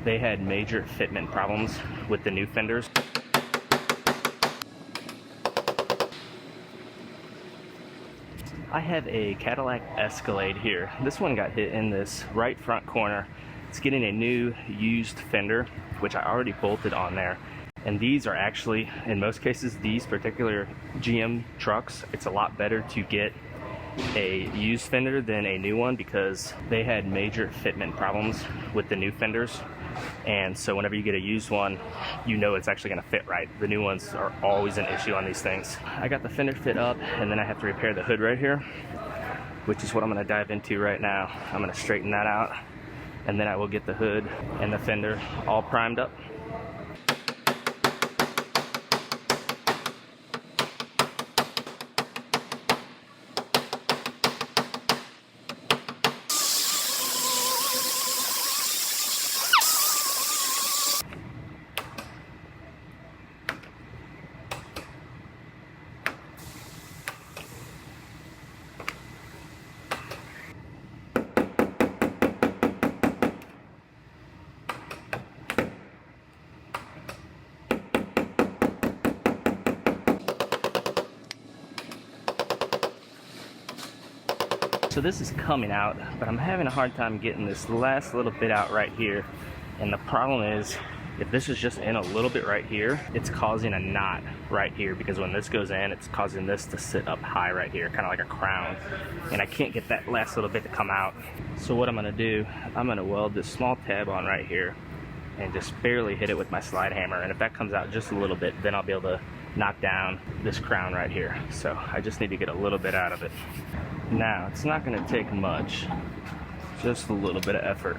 They had major fitment problems with the new fenders. I have a Cadillac Escalade here. This one got hit in this right front corner. It's getting a new used fender, which I already bolted on there. And these are actually, in most cases, these particular GM trucks, it's a lot better to get a used fender than a new one because they had major fitment problems with the new fenders. And so whenever you get a used one, you know it's actually going to fit right. The new ones are always an issue on these things. I got the fender fit up, and then I have to repair the hood right here, which is what I'm going to dive into right now. I'm going to straighten that out, and then I will get the hood and the fender all primed up. So this is coming out, but I'm having a hard time getting this last little bit out right here. And the problem is, if this is just in a little bit right here, it's causing a knot right here, because when this goes in, it's causing this to sit up high right here, kind of like a crown. And I can't get that last little bit to come out. So what I'm gonna do, I'm gonna weld this small tab on right here and just barely hit it with my slide hammer. And if that comes out just a little bit, then I'll be able to knock down this crown right here. So I just need to get a little bit out of it. Now, it's not going to take much, just a little bit of effort.